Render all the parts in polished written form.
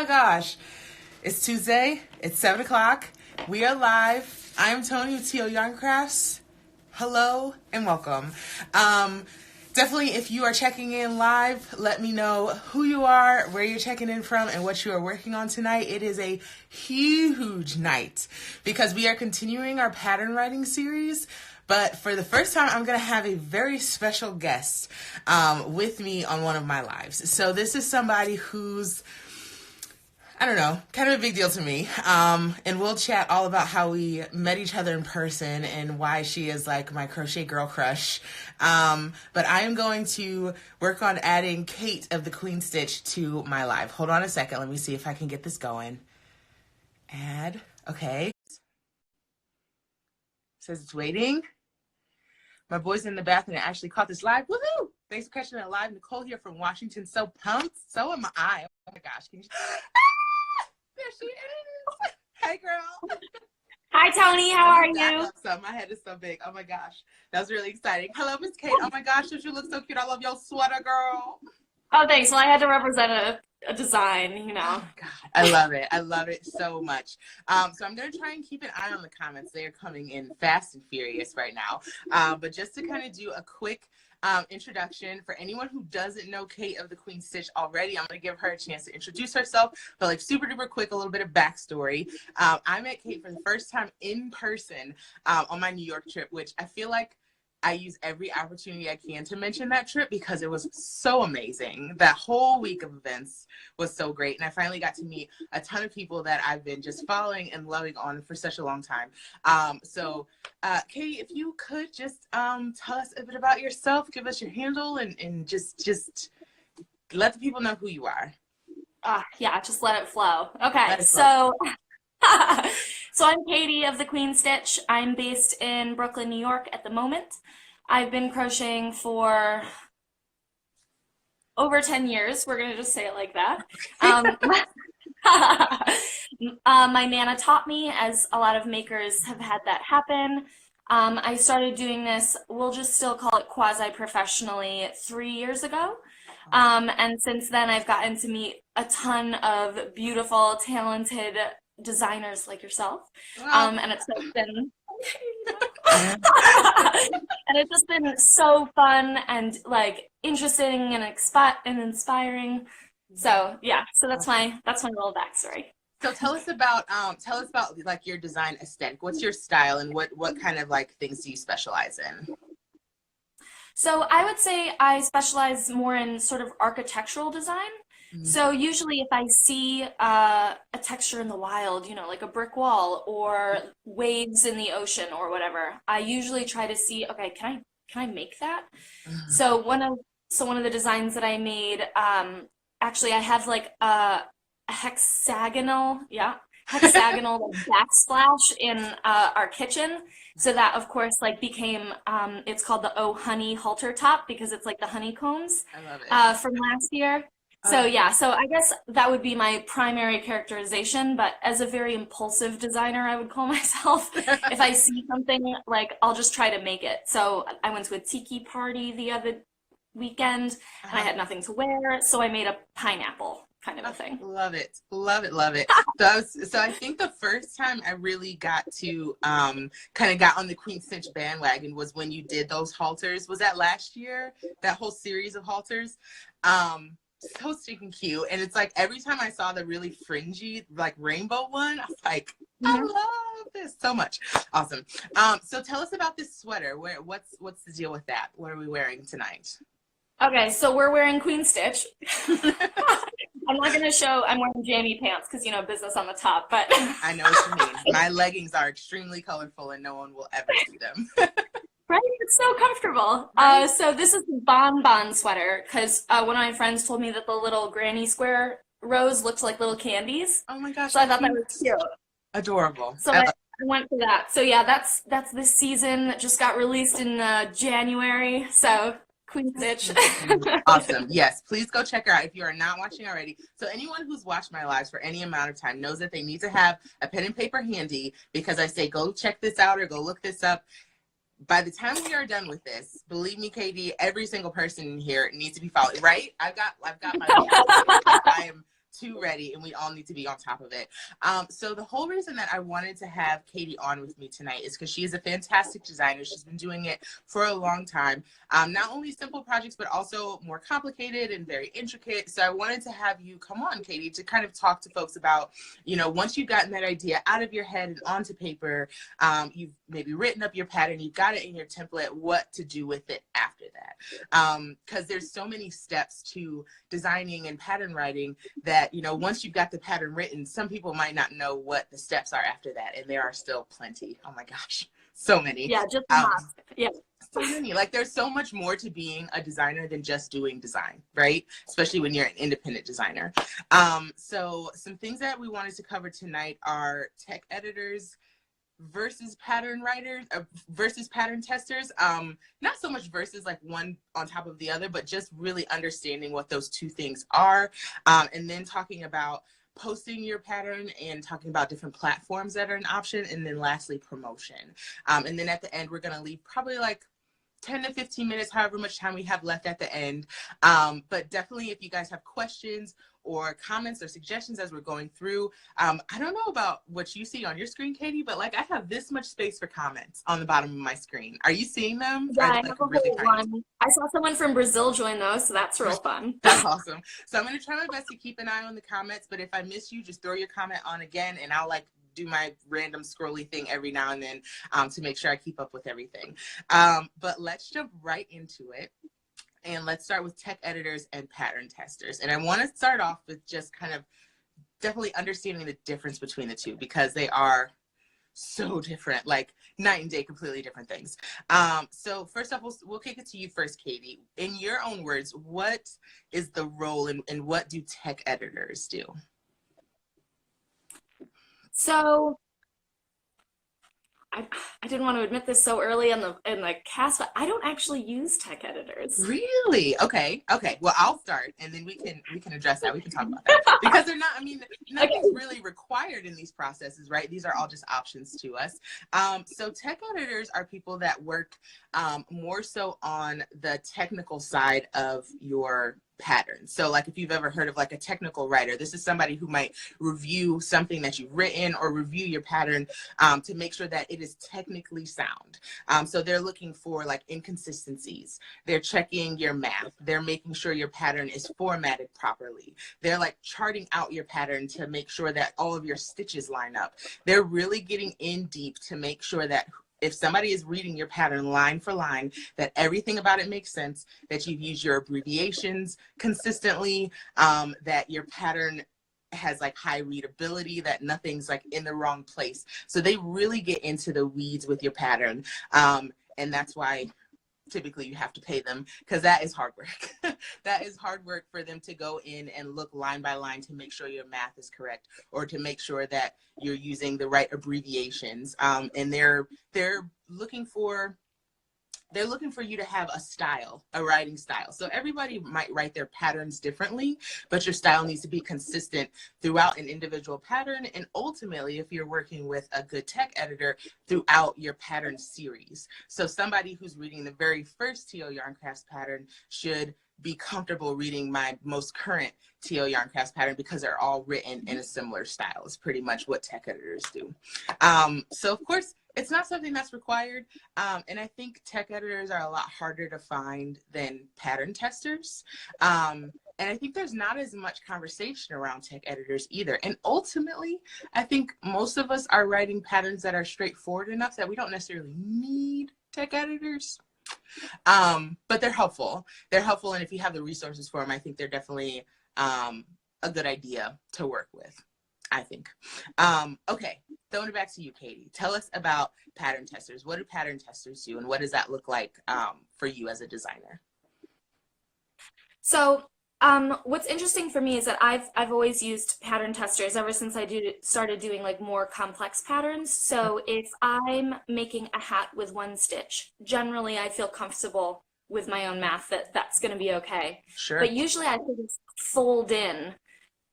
my gosh. It's Tuesday. It's 7 o'clock. We are live. I am Tony with TL Yarn Crafts. Hello and welcome. Definitely, if you are checking in live, let me know who you are, where you're checking in from, and what you are working on tonight. It is a huge night because we are continuing our pattern writing series. But for the first time, I'm going to have a very special guest with me on one of my lives. So this is somebody who's, I don't know, kind of a big deal to me. And we'll chat all about how we met each other in person and why she is like my crochet girl crush. But I am going to work on adding Kate of the Queen Stitch to my live. Hold on a second. Let me see if I can get this going. Add. Okay. Says it's waiting. My boy's in the bathroom and actually caught this live. Woohoo! Thanks for catching it live. Nicole here from Washington. So pumped. So am I. Oh my gosh. Can you... There she is. Hey, girl. Hi, Tony. How are you? So my head is so big. Oh my gosh. That was really exciting. Hello, Miss Kate. Oh my gosh. You look so cute. I love your sweater, girl. Oh, thanks. Well, I had to represent a design, you know. Oh God, I love it. I love it so much. So I'm going to try and keep an eye on the comments. They are coming in fast and furious right now. But just to kind of do a quick introduction for anyone who doesn't know Kate of the Queen Stitch already, I'm going to give her a chance to introduce herself, but like super duper quick, a little bit of backstory. I met Kate for the first time in person on my New York trip, which I feel like I use every opportunity I can to mention that trip because it was so amazing. That whole week of events was so great. And I finally got to meet a ton of people that I've been just following and loving on for such a long time. Kate, if you could just tell us a bit about yourself, give us your handle and just let the people know who you are. Yeah, just let it flow. Okay, so I'm Katie of the Queen Stitch. I'm based in Brooklyn, New York at the moment. I've been crocheting for over 10 years. We're going to just say it like that. My Nana taught me, as a lot of makers have had that happen. I started doing this, we'll just still call it quasi-professionally, 3 years ago. And since then, I've gotten to meet a ton of beautiful, talented designers like yourself, and it's just been and it's just been so fun and like interesting and inspiring. So yeah, so that's my little backstory. So tell us about like your design aesthetic. What's your style and what kind of like things do you specialize in? So I would say I specialize more in sort of architectural design. So usually if I see a texture in the wild, you know, like a brick wall or waves in the ocean or whatever, I usually try to see, okay, can I make that? So one of the designs that I made, actually I have like a hexagonal backsplash in our kitchen. So that of course like became, it's called the Oh Honey halter top because it's like the honeycombs. I love it. From last year. So yeah, so I guess that would be my primary characterization, but as a very impulsive designer, I would call myself. If I see something, like, I'll just try to make it. So I went to a tiki party the other weekend, and I had nothing to wear, so I made a pineapple kind of a thing. Love it. Love it. Love it. So I think the first time I really got to kind of got on the Queen Stitch bandwagon was when you did those halters. Was that last year? That whole series of halters? So stinking cute, and it's like every time I saw the really fringy like rainbow one, I was like, I love this so much. Awesome. So tell us about this sweater. What's the deal with that? What are we wearing tonight? Okay, so we're wearing Queen Stitch. I'm not gonna show. I'm wearing jammy pants because, you know, business on the top. But I know what you mean. My leggings are extremely colorful, and no one will ever see them. Right? It's so comfortable. So this is a bonbon sweater because one of my friends told me that the little granny square rows looked like little candies. Oh my gosh. So I thought that was cute. Adorable. So I went for that. So yeah, that's this season. That just got released in January. So Queen Stitch. Awesome. Yes, please go check her out if you are not watching already. So anyone who's watched my lives for any amount of time knows that they need to have a pen and paper handy because I say go check this out or go look this up. By the time we are done with this, believe me, Katie, every single person in here needs to be followed, right? I've got my I am too ready, and we all need to be on top of it. So the whole reason that I wanted to have Katie on with me tonight is because she is a fantastic designer. She's been doing it for a long time. Not only simple projects, but also more complicated and very intricate. So I wanted to have you come on, Katie, to kind of talk to folks about, you know, once you've gotten that idea out of your head and onto paper, you've maybe written up your pattern, you've got it in your template, what to do with it after that. Because there's so many steps to designing and pattern writing that, you know, once you've got the pattern written, some people might not know what the steps are after that. And there are still plenty. Oh my gosh, so many. Yeah, just enough. Yeah. So many. Like, there's so much more to being a designer than just doing design, right? Especially when you're an independent designer. So some things that we wanted to cover tonight are tech editors versus pattern writers versus pattern testers. Not so much versus like one on top of the other, but just really understanding what those two things are. And then talking about posting your pattern and talking about different platforms that are an option. And then lastly, promotion. And then at the end, we're going to leave probably like 10 to 15 minutes, however much time we have left at the end. But definitely if you guys have questions or comments or suggestions as we're going through, I don't know about what you see on your screen, Katie, but like I have this much space for comments on the bottom of my screen. Are you seeing them? Yeah, I have a whole one. I saw someone from Brazil join those, so that's real fun. That's awesome. So I'm going to try my best to keep an eye on the comments, but if I miss you, just throw your comment on again and I'll like do my random scrolly thing every now and then to make sure I keep up with everything. But let's jump right into it. And let's start with tech editors and pattern testers. And I want to start off with just kind of definitely understanding the difference between the two because they are so different, like night and day, completely different things. So first off, we'll kick it to you first, Katie. In your own words, what is the role and what do tech editors do? So I didn't want to admit this so early in the cast, but I don't actually use tech editors. Really? Okay. Well, I'll start, and then we can address that. We can talk about that because they're not. I mean, nothing's really required in these processes, right? These are all just options to us. So tech editors are people that work more so on the technical side of your pattern. So like if you've ever heard of like a technical writer, this is somebody who might review something that you've written or review your pattern to make sure that it is technically sound. So they're looking for like inconsistencies. They're checking your math. They're making sure your pattern is formatted properly. They're like charting out your pattern to make sure that all of your stitches line up. They're really getting in deep to make sure that if somebody is reading your pattern line for line, that everything about it makes sense, that you've used your abbreviations consistently, that your pattern has like high readability, that nothing's like in the wrong place. So they really get into the weeds with your pattern. And that's why typically you have to pay them because that is hard work. That is hard work for them to go in and look line by line to make sure your math is correct or to make sure that you're using the right abbreviations. And they're looking for you to have a style, a writing style. So everybody might write their patterns differently, but your style needs to be consistent throughout an individual pattern. And ultimately, if you're working with a good tech editor, throughout your pattern series. So somebody who's reading the very first T.L. Yarn Crafts pattern should be comfortable reading my most current T.L. Yarn Crafts pattern because they're all written in a similar style. It's pretty much what tech editors do. So of course, it's not something that's required. And I think tech editors are a lot harder to find than pattern testers. And I think there's not as much conversation around tech editors either. And ultimately, I think most of us are writing patterns that are straightforward enough that we don't necessarily need tech editors. But they're helpful. They're helpful. And if you have the resources for them, I think they're definitely a good idea to work with, I think. Okay, throwing it back to you, Katie. Tell us about pattern testers. What do pattern testers do, and what does that look like for you as a designer? So what's interesting for me is that I've always used pattern testers ever since I started doing like more complex patterns. So if I'm making a hat with one stitch, generally I feel comfortable with my own math that that's going to be okay. Sure. But usually I sort of fold in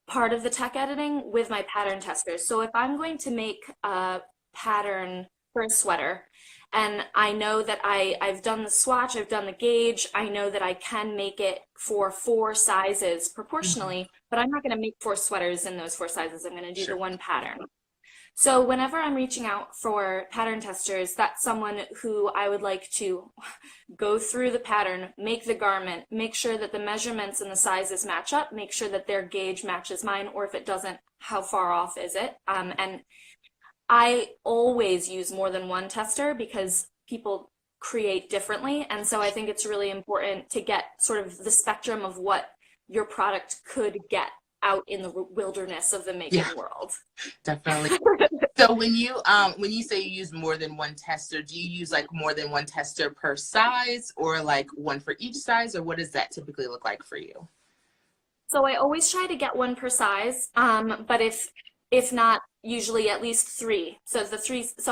part of the tech editing with my pattern testers. So if I'm going to make a pattern for a sweater and I know that I've done the swatch, I've done the gauge, I know that I can make it for 4 sizes proportionally, but I'm not going to make 4 sweaters in those 4 sizes. I'm going to do the one pattern. So whenever I'm reaching out for pattern testers, that's someone who I would like to go through the pattern, make the garment, make sure that the measurements and the sizes match up, make sure that their gauge matches mine, or if it doesn't, how far off is it? And I always use more than one tester because people create differently. And so I think it's really important to get sort of the spectrum of what your product could get out in the wilderness of the making world. Definitely. So when you say you use more than one tester, do you use like more than one tester per size, or like one for each size, or what does that typically look like for you? So I always try to get one per size, but if not, usually at least 3. So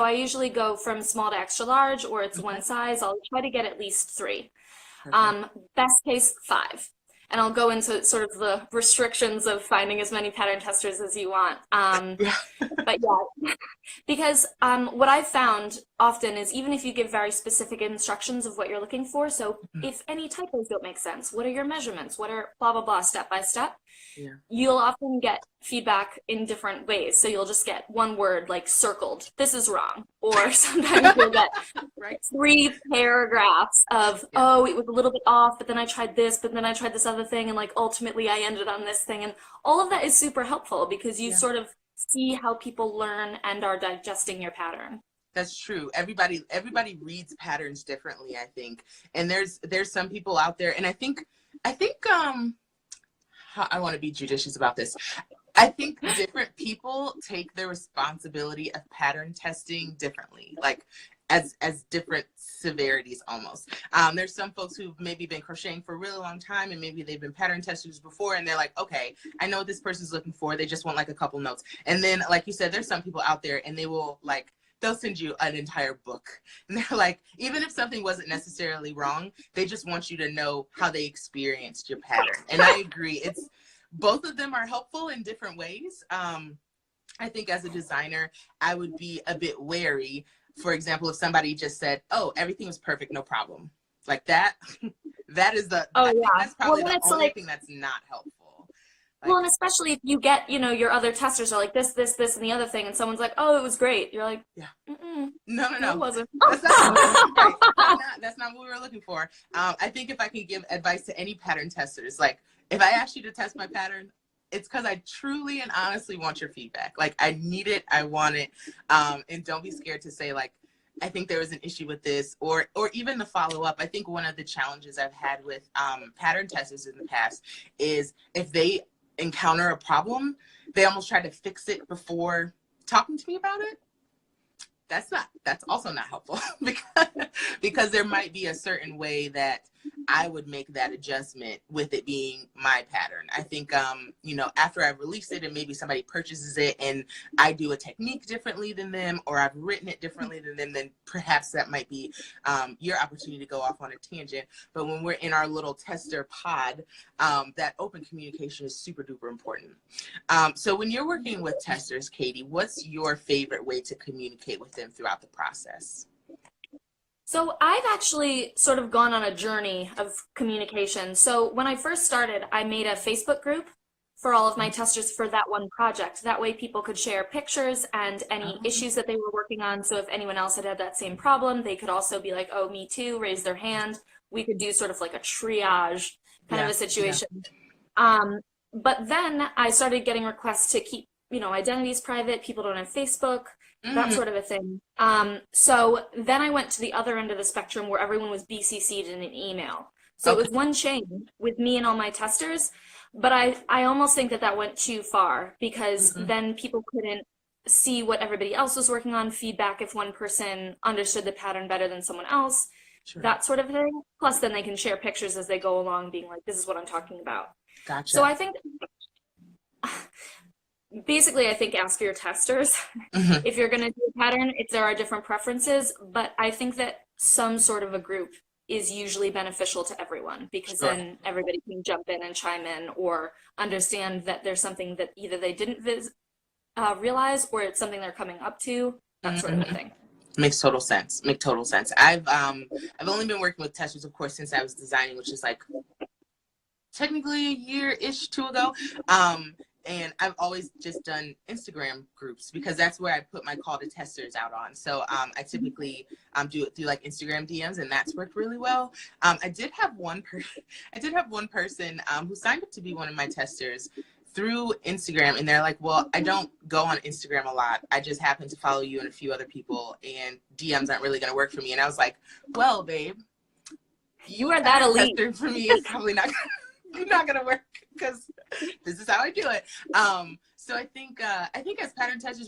I usually go from small to extra large, or it's one size. I'll try to get at least 3. Best case 5. And I'll go into sort of the restrictions of finding as many pattern testers as you want. But yeah, because what I've found often is even if you give very specific instructions of what you're looking for, so if any typos don't make sense, what are your measurements? What are blah, blah, blah, step by step? You'll often get feedback in different ways. So you'll just get one word like circled, this is wrong. Or sometimes you'll get 3 paragraphs of, oh, it was a little bit off, but then I tried this, but then I tried this other thing, and like ultimately I ended on this thing. And all of that is super helpful because you sort of see how people learn and are digesting your pattern. That's true. Everybody reads patterns differently, I think. And there's some people out there, and I think I want to be judicious about this. I think different people take the responsibility of pattern testing differently, like as different severities almost. There's some folks who've maybe been crocheting for a really long time, and maybe they've been pattern testers before, and they're like, okay, I know what this person's looking for. They just want like a couple notes. And then, like you said, there's some people out there, and they'll send you an entire book. And they're like, even if something wasn't necessarily wrong, they just want you to know how they experienced your pattern. And I agree. Both of them are helpful in different ways. I think as a designer, I would be a bit wary. For example, if somebody just said, oh, everything was perfect, no problem. Like that, that's probably the only thing that's not helpful. Well, and especially if you get, your other testers are like this, and the other thing, and someone's like, oh, it was great. You're like, no, it wasn't. That's not what we were looking for. I think if I could give advice to any pattern testers, like if I asked you to test my pattern, it's because I truly and honestly want your feedback. Like I need it, I want it, and don't be scared to say like, I think there was an issue with this, or even the follow-up. I think one of the challenges I've had with pattern testers in the past is if they encounter a problem, they almost try to fix it before talking to me about it. That's also not helpful because there might be a certain way that I would make that adjustment with it being my pattern. I think, after I've released it and maybe somebody purchases it and I do a technique differently than them, or I've written it differently than them, then perhaps that might be your opportunity to go off on a tangent. But when we're in our little tester pod, that open communication is super duper important. So when you're working with testers, Katie, what's your favorite way to communicate with them throughout the process? So I've actually sort of gone on a journey of communication. So when I first started, I made a Facebook group for all of my testers for that one project. That way people could share pictures and any issues that they were working on. So if anyone else had that same problem, they could also be like, oh, me too, raise their hand. We could do sort of like a triage kind of a situation. But then I started getting requests to keep, identities private. People don't have Facebook. That sort of a thing. So then I went to the other end of the spectrum where everyone was BCC'd in an email. So it was one chain with me and all my testers, but I almost think that went too far because then people couldn't see what everybody else was working on, feedback if one person understood the pattern better than someone else, that sort of thing. Plus then they can share pictures as they go along being like, this is what I'm talking about. Gotcha. So I think... Basically, I think ask your testers if you're going to do a pattern, if there are different preferences, but I think that some sort of a group is usually beneficial to everyone because then everybody can jump in and chime in or understand that there's something that either they didn't realize or it's something they're coming up to, that sort of a thing. Makes total sense. Make total sense. I've only been working with testers, of course, since I was designing, which is like technically a year-ish, two ago. And I've always just done Instagram groups because that's where I put my call to testers out on. So I typically do it through like Instagram DMs, and that's worked really well. I did have one person who signed up to be one of my testers through Instagram, and they're like, well, I don't go on Instagram a lot. I just happen to follow you and a few other people, and DMs aren't really going to work for me. And I was like, well, babe, you are that elite. Tester for me is probably not going to work because this is how I do it. So I think as pattern testers,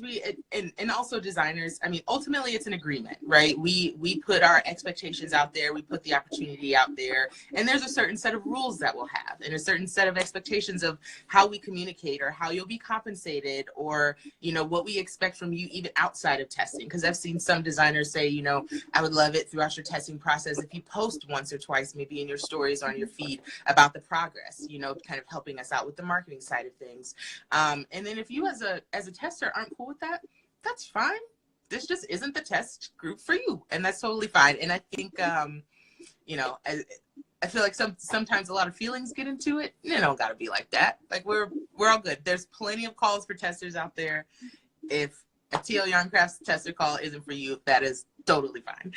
and also designers, I mean, ultimately it's an agreement, right? We put our expectations out there, we put the opportunity out there, and there's a certain set of rules that we'll have and a certain set of expectations of how we communicate or how you'll be compensated or, what we expect from you even outside of testing. Because I've seen some designers say, I would love it throughout your testing process if you post once or twice, maybe in your stories or on your feed about the progress, kind of helping us out with the marketing side of things. And then if you as a tester aren't cool with that, that's fine. This just isn't the test group for you, and that's totally fine. And I think I feel like sometimes a lot of feelings get into it. It don't gotta be like that. Like we're all good. There's plenty of calls for testers out there. If a TL Yarn Crafts tester call isn't for you, that is totally fine.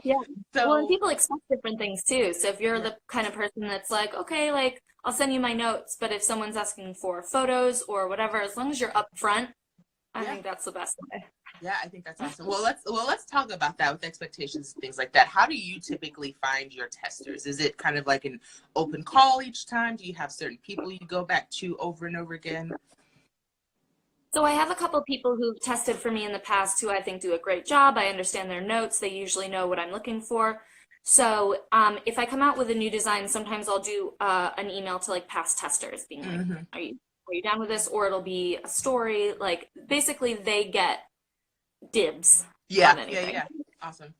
Yeah. So, well, and people expect different things too. So if you're the kind of person that's like, okay, like I'll send you my notes, but if someone's asking for photos or whatever, as long as you're upfront, I think that's the best way. Yeah, I think that's awesome. Well, let's talk about that with expectations and things like that. How do you typically find your testers? Is it kind of like an open call each time? Do you have certain people you go back to over and over again? So I have a couple people who've tested for me in the past who I think do a great job. I understand their notes. They usually know what I'm looking for. So if I come out with a new design, sometimes I'll do an email to like past testers being like, are you down with this? Or it'll be a story. Like basically they get dibs on anything. Yeah. Awesome.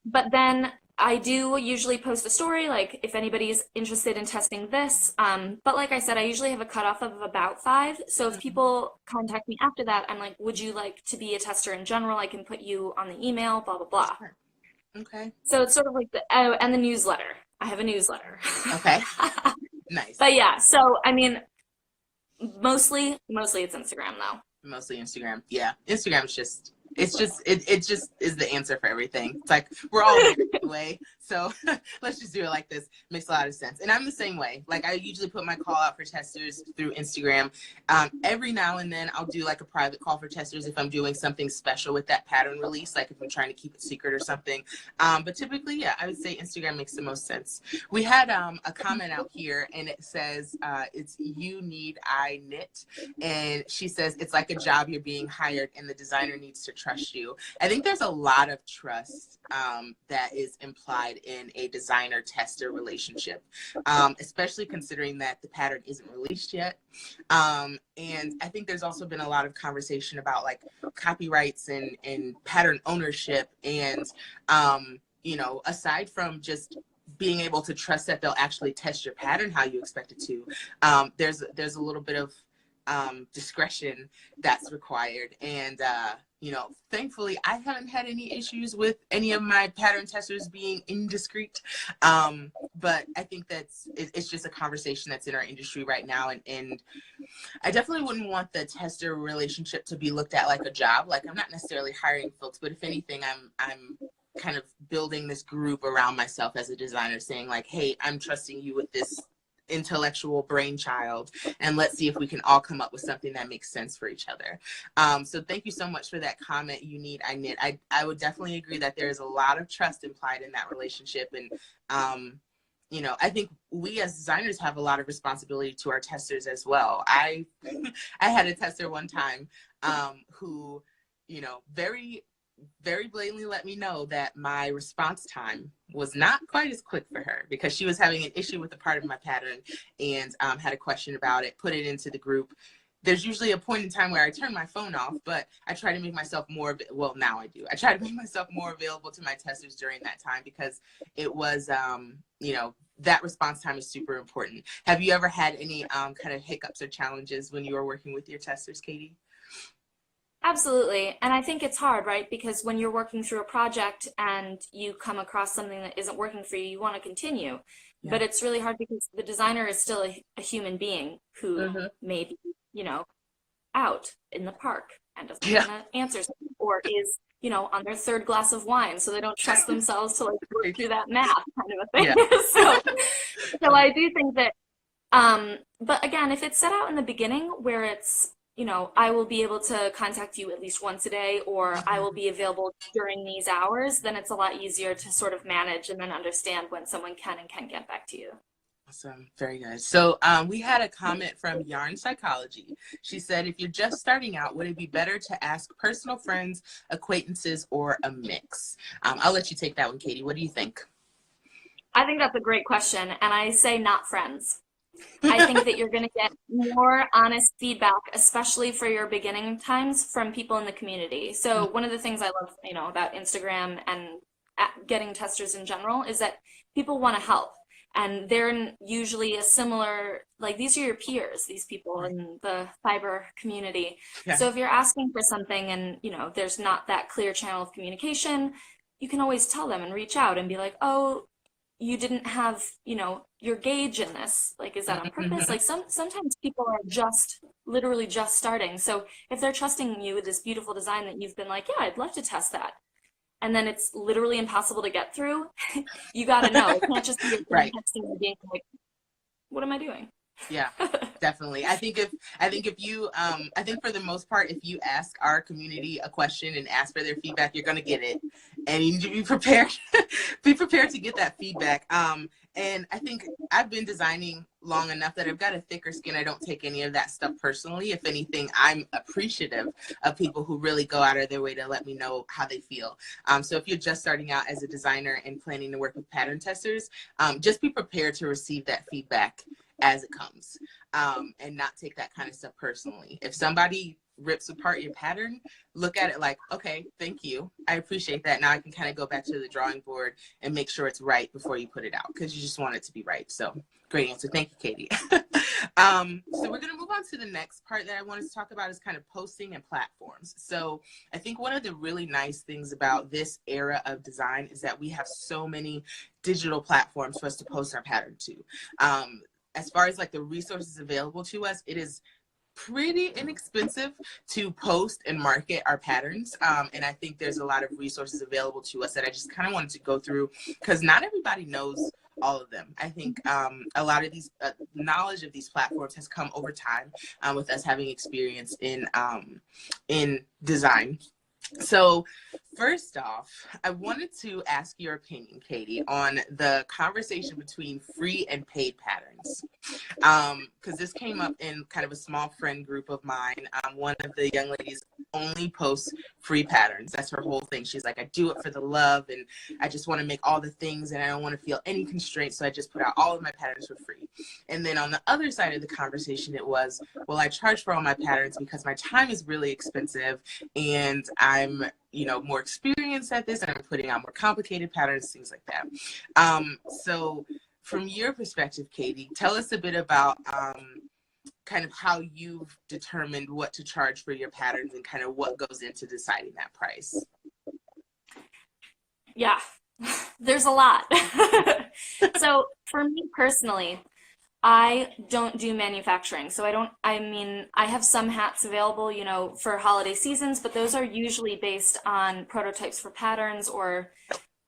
But then I do usually post a story, like if anybody's interested in testing this. But like I said, I usually have a cutoff of about 5. So if people contact me after that, I'm like, would you like to be a tester in general? I can put you on the email, blah, blah, blah. Okay. So it's sort of like and the newsletter. I have a newsletter. Okay. Nice. But yeah, so I mean, mostly it's Instagram though. Mostly Instagram. Yeah. Instagram is just, it just is the answer for everything. It's like, we're all there anyway. So let's just do it like this. Makes a lot of sense. And I'm the same way. Like I usually put my call out for testers through Instagram. Every now and then I'll do like a private call for testers if I'm doing something special with that pattern release, like if I'm trying to keep it secret or something. But typically, yeah, I would say Instagram makes the most sense. We had a comment out here and it says, it's you need I knit. And she says, it's like a job, you're being hired and the designer needs to trust you. I think there's a lot of trust that is implied in a designer tester relationship, especially considering that the pattern isn't released yet. And I think there's also been a lot of conversation about like copyrights and pattern ownership. And, aside from just being able to trust that they'll actually test your pattern how you expect it to, there's a little bit of discretion that's required. And, thankfully I haven't had any issues with any of my pattern testers being indiscreet. But I think it's just a conversation that's in our industry right now. And I definitely wouldn't want the tester relationship to be looked at like a job. Like I'm not necessarily hiring folks, but if anything, I'm kind of building this group around myself as a designer saying like, hey, I'm trusting you with this intellectual brainchild and let's see if we can all come up with something that makes sense for each other. So thank you so much for that comment. You need I knit. I would definitely agree that there is a lot of trust implied in that relationship. And I think we as designers have a lot of responsibility to our testers as well. I had a tester one time who very very blatantly let me know that my response time was not quite as quick for her because she was having an issue with a part of my pattern and had a question about it, put it into the group. There's usually a point in time where I turn my phone off, but I try to make myself now I do. I try to make myself more available to my testers during that time because it was, that response time is super important. Have you ever had any kind of hiccups or challenges when you were working with your testers, Katie? Absolutely. And I think it's hard, right? Because when you're working through a project and you come across something that isn't working for you, you want to continue. Yeah. But it's really hard because the designer is still a human being who Hmm. may be, you know, out in the park and doesn't Yeah. want to answer something, or is, on their third glass of wine, so they don't trust themselves to like work through that math kind of a Yeah. thing. So I do think that, but again, if it's set out in the beginning where it's, I will be able to contact you at least once a day, or I will be available during these hours, then it's a lot easier to sort of manage and then understand when someone can and can't get back to you. Awesome. Very good. So we had a comment from Yarn Psychology. She said, if you're just starting out, would it be better to ask personal friends, acquaintances, or a mix? I'll let you take that one, Katie. What do you think? I think that's a great question, and I say not friends. I think that you're going to get more honest feedback, especially for your beginning times, from people in the community. So one of the things I love, about Instagram and getting testers in general is that people want to help. And they're usually a similar, like these are your peers, these people in the fiber community. Yeah. So if you're asking for something and, there's not that clear channel of communication, you can always tell them and reach out and be like, oh, you didn't have, your gauge in this. Like, is that on purpose? Like sometimes people are literally just starting. So if they're trusting you with this beautiful design that you've been like, yeah, I'd love to test that, and then it's literally impossible to get through, you got to know. It can't just be Right. texting and being like, what am I doing? Yeah, definitely. I think if you I think for the most part, if you ask our community a question and ask for their feedback, you're gonna get it. And you need to be prepared, be prepared to get that feedback. And I think I've been designing long enough that I've got a thicker skin. I don't take any of that stuff personally. If anything, I'm appreciative of people who really go out of their way to let me know how they feel. So if you're just starting out as a designer and planning to work with pattern testers, just be prepared to receive that feedback as it comes, and not take that kind of stuff personally. If somebody rips apart your pattern, look at it like, okay, thank you, I appreciate that. Now I can kind of go back to the drawing board and make sure it's right before you put it out, because you just want it to be right. So great answer. Thank you, Katie. So we're going to move on to the next part that I wanted to talk about, is kind of posting and platforms. So I think one of the really nice things about this era of design is that we have so many digital platforms for us to post our pattern to. As far as like the resources available to us, it is pretty inexpensive to post and market our patterns. And I think there's a lot of resources available to us that I just kind of wanted to go through, because not everybody knows all of them. I think a lot of these knowledge of these platforms has come over time with us having experience in design. So first off, I wanted to ask your opinion, Katie, on the conversation between free and paid patterns. Because this came up in kind of a small friend group of mine. One of the young ladies only posts free patterns. That's her whole thing. She's like, I do it for the love, and I just want to make all the things, and I don't want to feel any constraints, so I just put out all of my patterns for free. And then on the other side of the conversation, it was, well, I charge for all my patterns because my time is really expensive, and I'm more experienced at this, and I'm putting out more complicated patterns, things like that. So from your perspective, Katie, tell us a bit about kind of how you've determined what to charge for your patterns and kind of what goes into deciding that price. Yeah, there's a lot. So for me personally, I don't do manufacturing. So I have some hats available, for holiday seasons, but those are usually based on prototypes for patterns or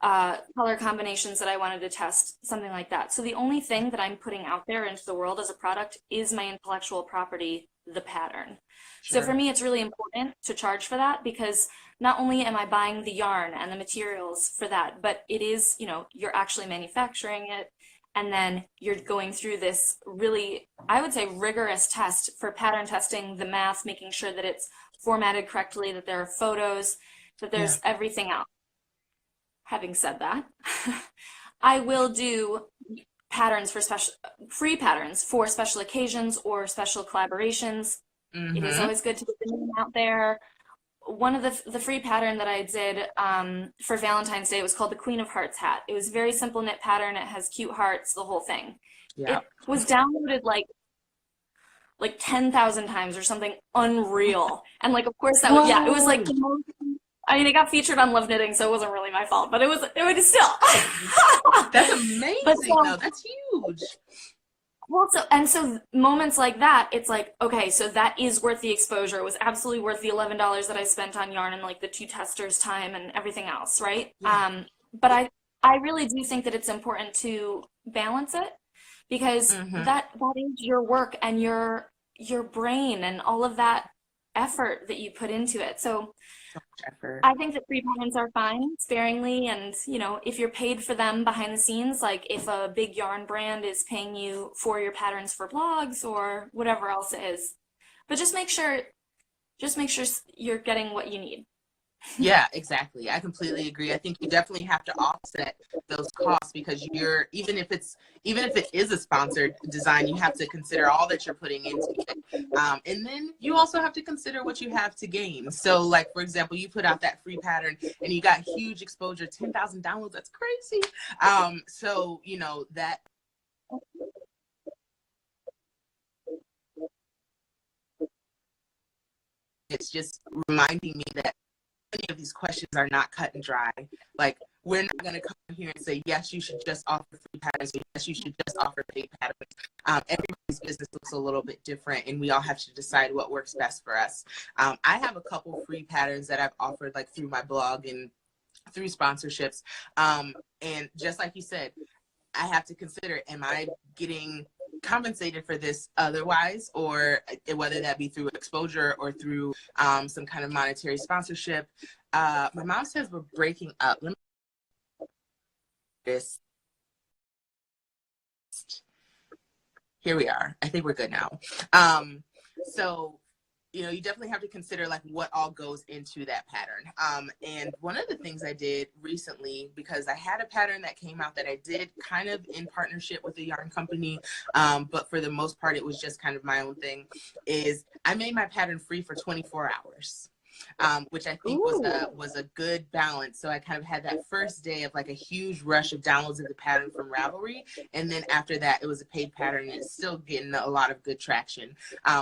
color combinations that I wanted to test, something like that. So the only thing that I'm putting out there into the world as a product is my intellectual property, the pattern. Sure. So for me, it's really important to charge for that, because not only am I buying the yarn and the materials for that, but it is, you're actually manufacturing it. And then you're going through this really, I would say, rigorous test for pattern testing the math, making sure that it's formatted correctly, that there are photos, that there's everything out. Having said that, I will do patterns for free patterns for special occasions or special collaborations. It is always good to get the name out there. One of the free pattern that I did for Valentine's Day was called the Queen of Hearts hat. It was a very simple knit pattern. It has cute hearts, the whole thing. Yeah. It was downloaded like like 10,000 times or something unreal. And like, of course, that was, yeah, it was like Whoa. the most, I mean, it got featured on Love Knitting, so it wasn't really my fault, but it was still. That's But amazing. so, No, that's huge. well, so moments like that, it's like, okay, so that is worth the exposure. It was absolutely worth the $11 that I spent on yarn and like the 2 testers' time and everything else, right? Yeah. But I really do think that it's important to balance it because Mm-hmm. that is your work and your brain and all of that effort that you put into it. So So much effort. I think that free patterns are fine, sparingly, and if you're paid for them behind the scenes, like if a big yarn brand is paying you for your patterns for blogs or whatever else it is. But just make sure you're getting what you need. Yeah, exactly. I completely agree. I think you definitely have to offset those costs because even if it is a sponsored design, you have to consider all that you're putting into it. And then you also have to consider what you have to gain. So like, for example, you put out that free pattern and you got huge exposure, 10,000 downloads. That's crazy. So, that it's just reminding me that many of these questions are not cut and dry. Like, we're not going to come here and say, yes, you should just offer free patterns, or yes, you should just offer paid patterns. Everybody's business looks a little bit different, and we all have to decide what works best for us. I have a couple free patterns that I've offered, like through my blog and through sponsorships. And just like you said, I have to consider, am I getting compensated for this otherwise, or whether that be through exposure or through some kind of monetary sponsorship. My mom says we're breaking up. Let me this. Here we are. I think we're good now. So you definitely have to consider like what all goes into that pattern. And one of the things I did recently, because I had a pattern that came out that I did kind of in partnership with a yarn company, but for the most part, it was just kind of my own thing, is I made my pattern free for 24 hours. Which I think was a good balance. So I kind of had that first day of like a huge rush of downloads of the pattern from Ravelry, and then after that it was a paid pattern, and it's still getting a lot of good traction.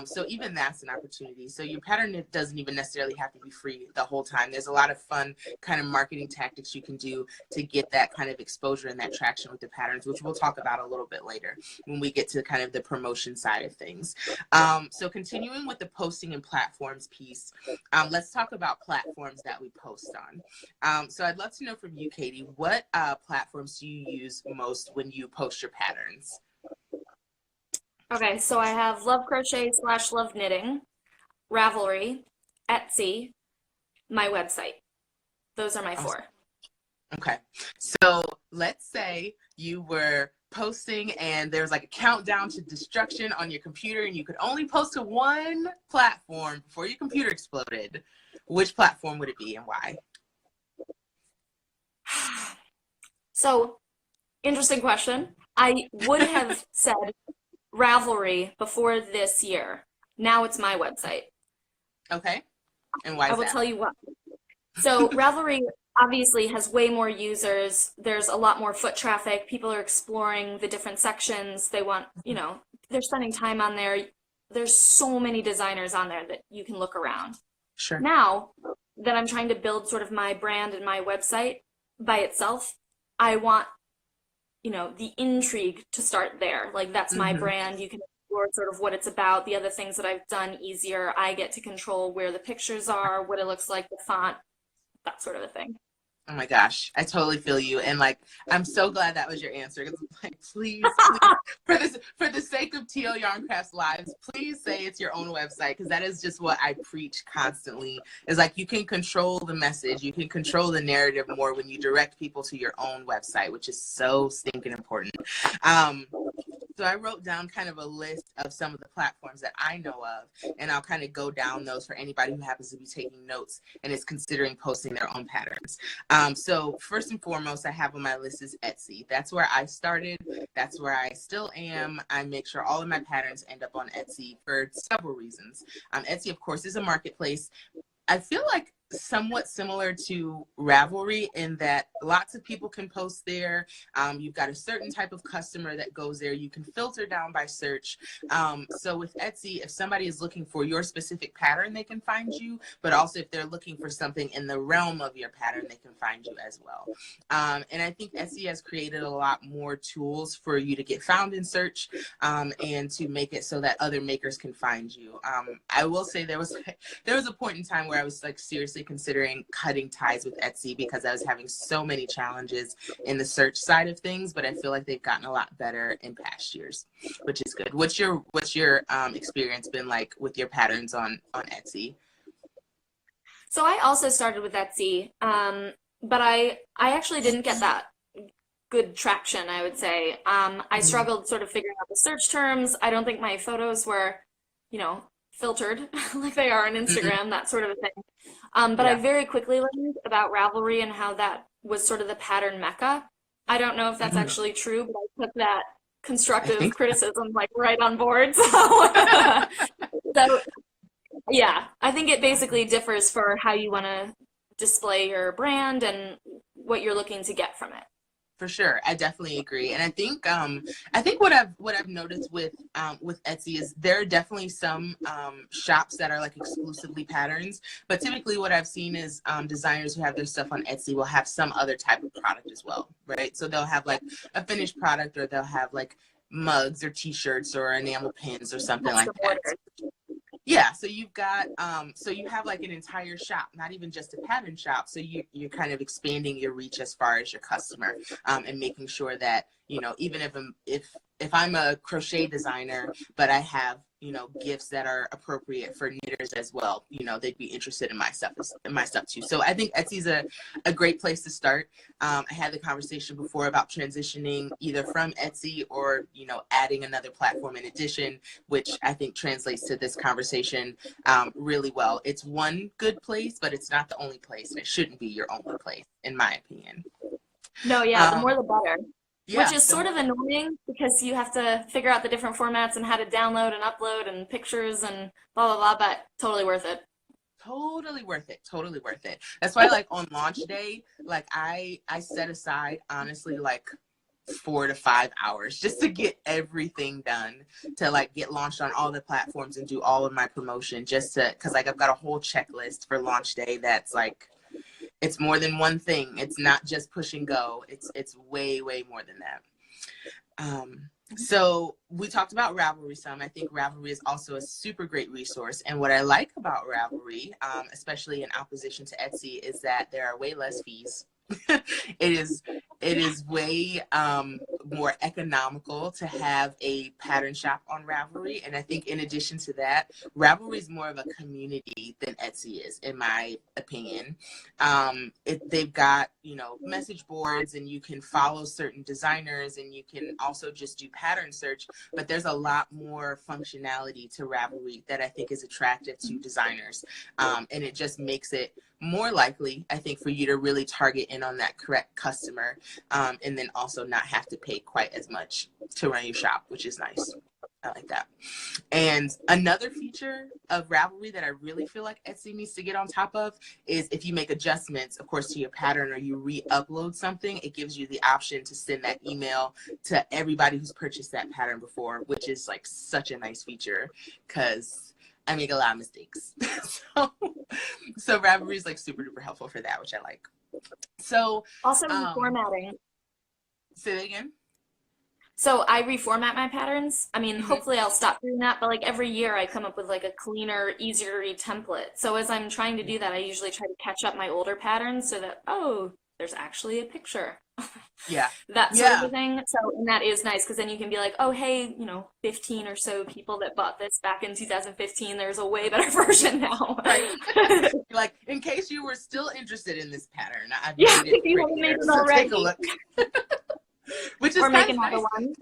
So even that's an opportunity. So your pattern doesn't even necessarily have to be free the whole time. There's a lot of fun kind of marketing tactics you can do to get that kind of exposure and that traction with the patterns, which we'll talk about a little bit later when we get to kind of the promotion side of things. So continuing with the posting and platforms piece, let's talk about platforms that we post on. So I'd love to know from you, Katie, what platforms do you use most when you post your patterns? Okay, so I have Love Crochet / Love Knitting, Ravelry, Etsy, my website. Those are my four. Okay, so let's say you were posting and there's like a countdown to destruction on your computer and you could only post to one platform before your computer exploded. Which platform would it be and why? So, interesting question. I would have said Ravelry before this year. Now it's my website. Okay, and why is I will that? tell you what. So Ravelry obviously has way more users. There's a lot more foot traffic. People are exploring the different sections. They want, they're spending time on there. There's so many designers on there that you can look around. Sure. Now that I'm trying to build sort of my brand and my website by itself, I want, the intrigue to start there. Like that's my brand. You can explore sort of what it's about, the other things that I've done easier. I get to control where the pictures are, what it looks like, the font, that sort of a thing. Oh my gosh, I totally feel you, and like I'm so glad that was your answer. Like, please, for the sake of TL Yarncraft's lives, please say it's your own website, because that is just what I preach constantly. Is like you can control the message, you can control the narrative more when you direct people to your own website, which is so stinking important. So I wrote down kind of a list of some of the platforms that I know of, and I'll kind of go down those for anybody who happens to be taking notes and is considering posting their own patterns. So first and foremost, I have on my list is Etsy. That's where I started. That's where I still am. I make sure all of my patterns end up on Etsy for several reasons. Etsy, of course, is a marketplace. I feel like somewhat similar to Ravelry in that lots of people can post there. You've got a certain type of customer that goes there. You can filter down by search. So with Etsy, if somebody is looking for your specific pattern, they can find you, but also if they're looking for something in the realm of your pattern, they can find you as well. And I think Etsy has created a lot more tools for you to get found in search, and to make it so that other makers can find you. I will say there was a point in time where I was like seriously considering cutting ties with Etsy because I was having so many challenges in the search side of things, but I feel like they've gotten a lot better in past years, which is good. What's your experience been like with your patterns on Etsy? So I also started with Etsy, but I actually didn't get that good traction, I would say. I struggled sort of figuring out the search terms. I don't think my photos were, filtered like they are on Instagram, that sort of a thing. But I very quickly learned about Ravelry and how that was sort of the pattern mecca. I don't know if that's actually true, but I took that constructive criticism like right on board. So yeah, I think it basically differs for how you want to display your brand and what you're looking to get from it. For sure, I definitely agree, and I think what I've noticed with Etsy is there are definitely some shops that are like exclusively patterns, but typically what I've seen is designers who have their stuff on Etsy will have some other type of product as well, right? So they'll have like a finished product, or they'll have like mugs or T-shirts or enamel pins or something like that. Yeah, so you've got so you have like an entire shop, not even just a pattern shop. So you're kind of expanding your reach as far as your customer, and making sure that, even if I'm a crochet designer, but I have, gifts that are appropriate for knitters as well, they'd be interested in my stuff too. So I think Etsy's a great place to start. I had the conversation before about transitioning either from Etsy or, adding another platform in addition, which I think translates to this conversation really well. It's one good place, but it's not the only place, and it shouldn't be your only place, in my opinion. No, yeah, the more the better. Yeah, which is sort of annoying because you have to figure out the different formats and how to download and upload and pictures and blah, blah, blah, but totally worth it. Totally worth it. Totally worth it. That's why, like, on launch day, like, I set aside, honestly, like 4 to 5 hours just to get everything done, to like get launched on all the platforms and do all of my promotion, just to, because like I've got a whole checklist for launch day that's like, it's more than one thing. It's not just push and go. It's way, way more than that. So we talked about Ravelry some. I think Ravelry is also a super great resource. And what I like about Ravelry, especially in opposition to Etsy, is that there are way less fees. It is way more economical to have a pattern shop on Ravelry, and I think in addition to that, Ravelry is more of a community than Etsy is, in my opinion. They've got, message boards, and you can follow certain designers, and you can also just do pattern search, but there's a lot more functionality to Ravelry that I think is attractive to designers, and it just makes it more likely, I think, for you to really target in on that correct customer, and then also not have to pay quite as much to run your shop, which is nice. I like that. And another feature of Ravelry that I really feel like Etsy needs to get on top of is if you make adjustments, of course, to your pattern, or you re-upload something, it gives you the option to send that email to everybody who's purchased that pattern before, which is like such a nice feature because I make a lot of mistakes. so Ravelry is like super duper helpful for that, which I like. So also reformatting. Say that again. So I reformat my patterns. I mean, hopefully I'll stop doing that, but like every year I come up with like a cleaner, easier to read template. So as I'm trying to do that, I usually try to catch up my older patterns so that, oh, there's actually a picture. Yeah. That sort of a thing. So, and that is nice because then you can be like, oh, hey, 15 or so people that bought this back in 2015, there's a way better version now. Right. Like, in case you were still interested in this pattern, I've made it if you haven't made it already. Take a look. Which is or make nice. Another one.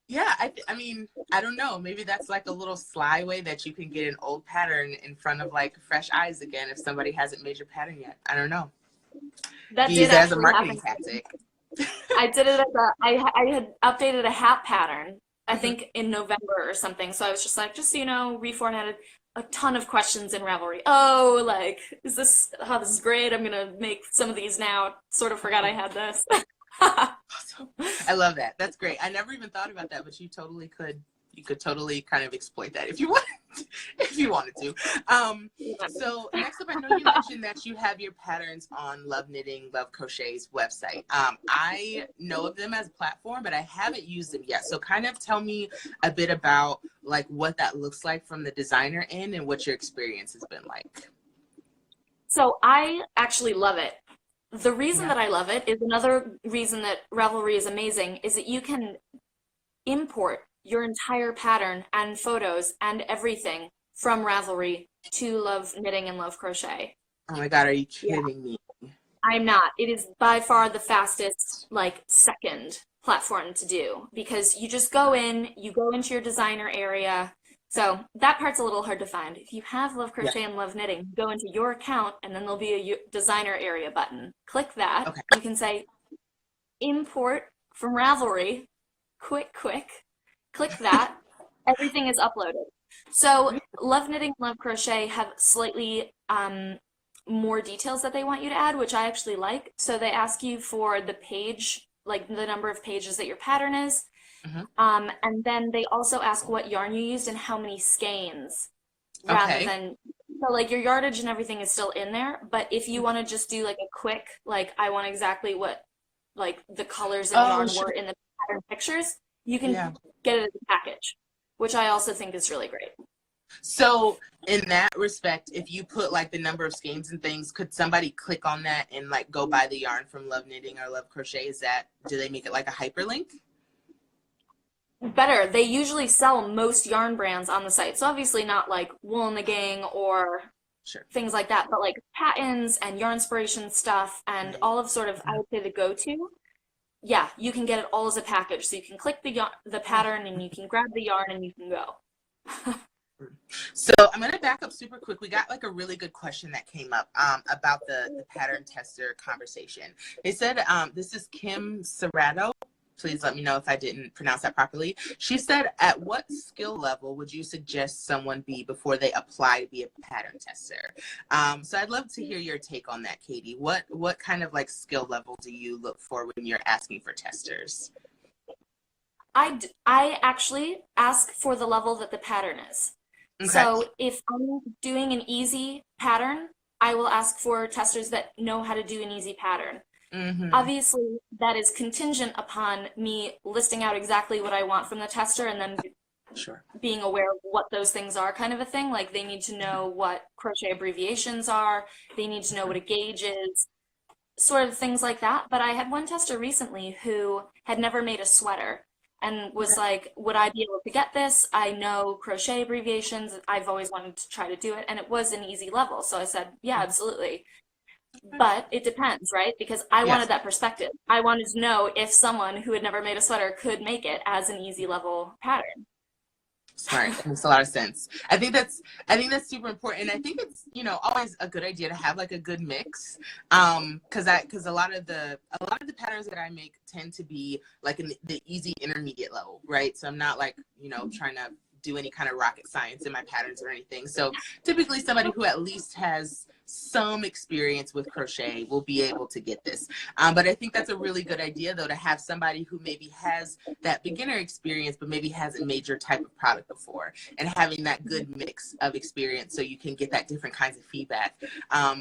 Yeah, I mean, I don't know. Maybe that's like a little sly way that you can get an old pattern in front of like fresh eyes again if somebody hasn't made your pattern yet. I don't know. That Use that as a marketing tactic. I did it I had updated a hat pattern, I think in November or something. So I was just like, reformatted. a ton of questions in Ravelry. Oh, like, is this, oh, this is great. I'm gonna make some of these now. Sort of forgot I had this. Awesome. I love that. That's great. I never even thought about that, but you totally could. You could totally kind of exploit that if you wanted, if you wanted to. So next up, I know you mentioned that you have your patterns on Love Knitting, Love Crochet's website. I know of them as a platform, but I haven't used them yet. So kind of tell me a bit about like what that looks like from the designer end and what your experience has been like. So I actually love it. The reason that I love it is another reason that Ravelry is amazing is that you can import your entire pattern and photos and everything from Ravelry to Love Knitting and Love Crochet. Oh my God, are you kidding me? I'm not. It is by far the fastest, like, second platform to do because you just go in, you go into your designer area. So that part's a little hard to find. If you have Love Crochet and Love Knitting, go into your account and then there'll be a designer area button. Click that. Okay. You can say import from Ravelry. Quick. Click that. Everything is uploaded. So Love Knitting and Love Crochet have slightly more details that they want you to add, which I actually like. So they ask you for the page, like the number of pages that your pattern is. And then they also ask what yarn you used and how many skeins rather than, so like your yardage and everything is still in there. But if you want to just do like a quick, like I want exactly what like the colors and yarn were in the pattern pictures, you can get it as a package, which I also think is really great. So in that respect, if you put like the number of skeins and things, could somebody click on that and like go buy the yarn from Love Knitting or Love Crochet? Do they make it like a hyperlink? Better. They usually sell most yarn brands on the site. So obviously not like Wool and the Gang or things like that, but like patterns and Yarnspiration stuff and all of sort of, I would say the go-to. Yeah, you can get it all as a package. So you can click the pattern and you can grab the yarn and you can go. So I'm going to back up super quick. We got like a really good question that came up about the pattern tester conversation. They said, this is Kim Serrato. Please let me know if I didn't pronounce that properly. She said, at what skill level would you suggest someone be before they apply to be a pattern tester? So I'd love to hear your take on that, Katie. What kind of like skill level do you look for when you're asking for testers? I actually ask for the level that the pattern is. Okay. So if I'm doing an easy pattern, I will ask for testers that know how to do an easy pattern. Obviously, that is contingent upon me listing out exactly what I want from the tester and then being aware of what those things are, kind of a thing. Like they need to know what crochet abbreviations are, they need to know what a gauge is, sort of things like that. But I had one tester recently who had never made a sweater and was like, would I be able to get this? I know crochet abbreviations. I've always wanted to try to do it. And it was an easy level. So I said, yeah, absolutely. But it depends, right? Because I wanted that perspective. I wanted to know if someone who had never made a sweater could make it as an easy level pattern. Smart. That makes a lot of sense. I think that's super important. And I think it's, always a good idea to have like a good mix. Because a lot of the patterns that I make tend to be like in the easy intermediate level, right? So I'm not like, trying to do any kind of rocket science in my patterns or anything. So typically somebody who at least has some experience with crochet will be able to get this. But I think that's a really good idea though, to have somebody who maybe has that beginner experience, but maybe hasn't made your type of product before, and having that good mix of experience so you can get that different kinds of feedback.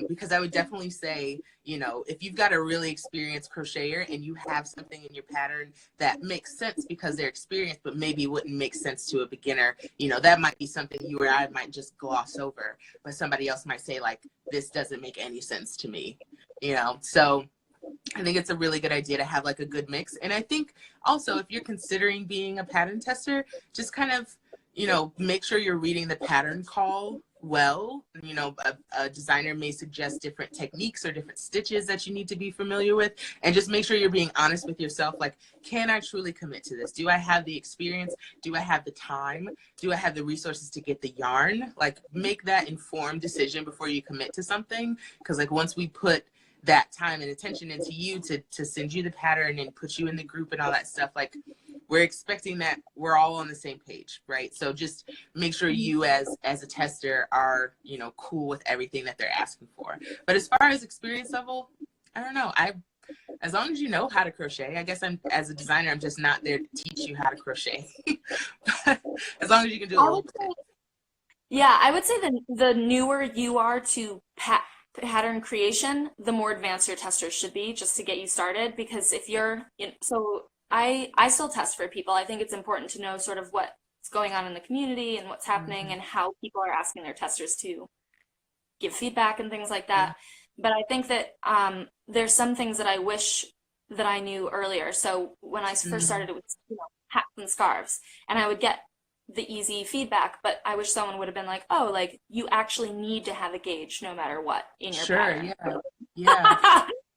Because I would definitely say, if you've got a really experienced crocheter and you have something in your pattern that makes sense because they're experienced, but maybe wouldn't make sense to a beginner, that might be something you or I might just gloss over, but somebody else might say like, this doesn't make any sense to me, So I think it's a really good idea to have like a good mix. And I think also if you're considering being a pattern tester, just kind of, make sure you're reading the pattern call well. A designer may suggest different techniques or different stitches that you need to be familiar with, and just make sure you're being honest with yourself. Like, can I truly commit to this? Do I have the experience? Do I have the time? Do I have the resources to get the yarn? Like, make that informed decision before you commit to something, because like once we put that time and attention into you to send you the pattern and put you in the group and all that stuff, like we're expecting that we're all on the same page, right? So just make sure you as a tester are, you know, cool with everything that they're asking for. But as far as experience level, I don't know. As long as you know how to crochet, I guess as a designer, I'm just not there to teach you how to crochet. But as long as you can do a little bit. Yeah, I would say the newer you are to pattern creation, the more advanced your testers should be just to get you started. Because if you're, so I still test for people. I think it's important to know sort of what's going on in the community and what's happening and how people are asking their testers to give feedback and things like that. But I think that there's some things that I wish that I knew earlier. So when I first started, it was, hats and scarves, and I would get the easy feedback, but I wish someone would have been like, oh, like you actually need to have a gauge no matter what in your pattern.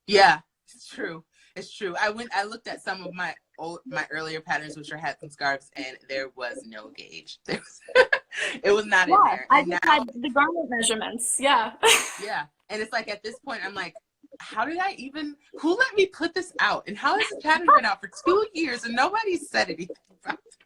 Yeah, it's true. It's true. I looked at some of my earlier patterns, which are hats and scarves, and there was no gauge. It was not in there. I just had the garment measurements. Yeah. Yeah. And it's like at this point, I'm like, who let me put this out? And how has this pattern been out for 2 years and nobody said anything about this?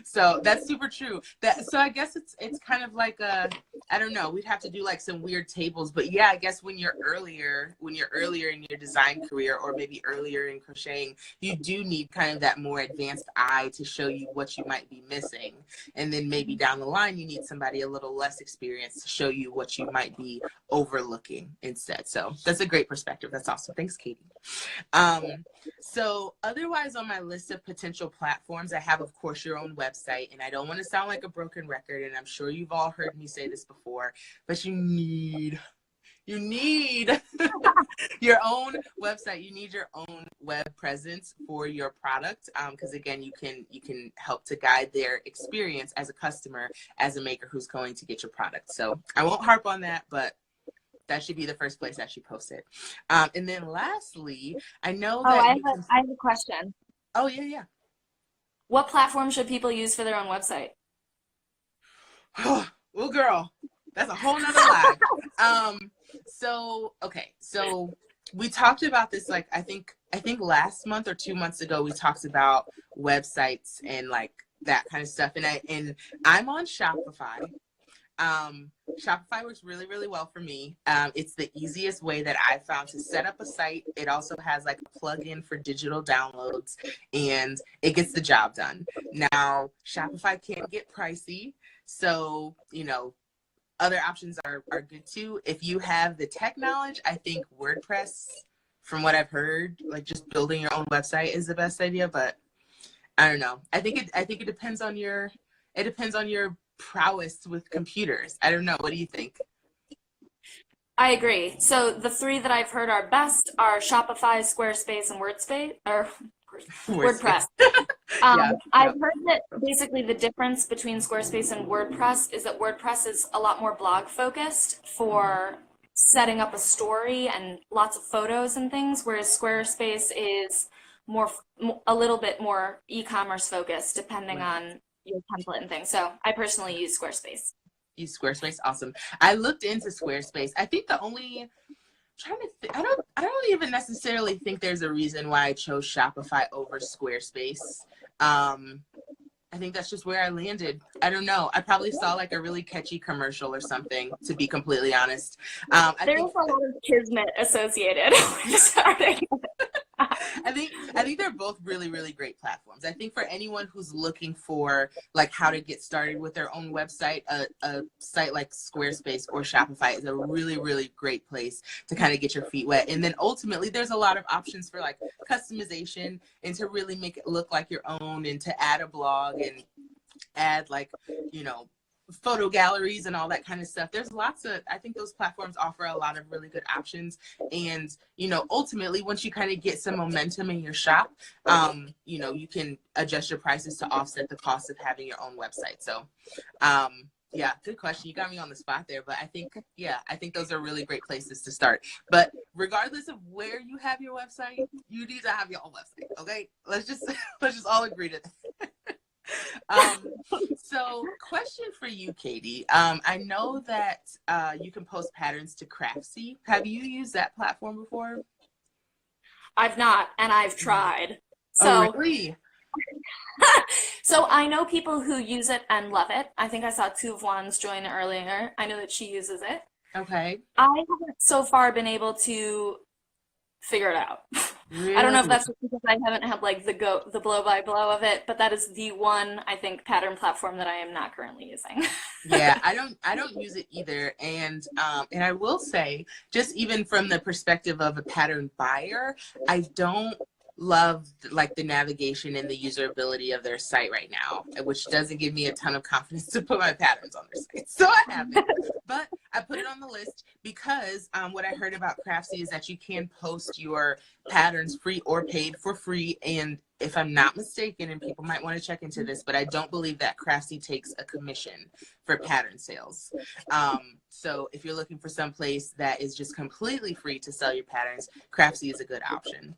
So that's super true. So I guess it's kind of like I don't know, we'd have to do like some weird tables, but yeah, I guess when you're earlier in your design career, or maybe earlier in crocheting, you do need kind of that more advanced eye to show you what you might be missing. And then maybe down the line, you need somebody a little less experienced to show you what you might be overlooking instead. So that's a great perspective. That's awesome. Thanks, Katie. So otherwise on my list of potential platforms, I have, of course, your own website. And I don't want to sound like a broken record, and I'm sure you've all heard me say this before, but you need your own website. You need your own web presence for your product, because again, you can help to guide their experience as a customer, as a maker who's going to get your product. So I won't harp on that, but that should be the first place I should post it. And then lastly, I know that I have a question. Oh, yeah. What platform should people use for their own website? Well, girl, that's a whole nother lie. So we talked about this, like, I think last month or 2 months ago, we talked about websites and like that kind of stuff. And I'm on Shopify. Shopify works really, really well for me. It's the easiest way that I found to set up a site. It also has like a plugin for digital downloads, and it gets the job done. Now, Shopify can get pricey, so, other options are good too. If you have the tech knowledge, I think WordPress, from what I've heard, like just building your own website is the best idea, but I don't know. I think it depends on your prowess with computers. I don't know. What do you think? I agree. So the three that I've heard are best are Shopify, Squarespace, and WordPress. I've heard that basically the difference between Squarespace and WordPress is that WordPress is a lot more blog focused for setting up a story and lots of photos and things, whereas Squarespace is a little bit more e-commerce focused, depending on your template and things. So I personally use Squarespace. Use Squarespace? Awesome. I looked into Squarespace. I think I don't even necessarily think there's a reason why I chose Shopify over Squarespace. I think that's just where I landed. I don't know. I probably saw like a really catchy commercial or something, to be completely honest. There's a lot of kismet associated with starting. I think they're both really, really great platforms. I think for anyone who's looking for like how to get started with their own website, a site like Squarespace or Shopify is a really, really great place to kind of get your feet wet. And then ultimately there's a lot of options for like customization and to really make it look like your own, and to add a blog and add like, photo galleries and all that kind of stuff. There's I think those platforms offer a lot of really good options. And, ultimately, once you kind of get some momentum in your shop, you can adjust your prices to offset the cost of having your own website. So, yeah, good question. You got me on the spot there, but I think those are really great places to start. But regardless of where you have your website, you need to have your own website. Okay. Let's just all agree to that. So question for you, Katie. I know that you can post patterns to Craftsy. Have you used that platform before? I've not, and I've tried. So, oh, really? So I know people who use it and love it. I think I saw Two of Wands join earlier. I know that she uses it. Okay. I haven't so far been able to figure it out. I don't know if Really? that's just because I haven't had like the blow by blow of it, but that is the one I think pattern platform that I am not currently using. Yeah, I don't use it either. And I will say, just even from the perspective of a pattern buyer, I don't love like the navigation and the usability of their site right now, which doesn't give me a ton of confidence to put my patterns on their site. So I haven't, but I put it on the list because what I heard about Craftsy is that you can post your patterns free or paid for free. And if I'm not mistaken, and people might want to check into this, but I don't believe that Craftsy takes a commission for pattern sales. So if you're looking for some place that is just completely free to sell your patterns, Craftsy is a good option.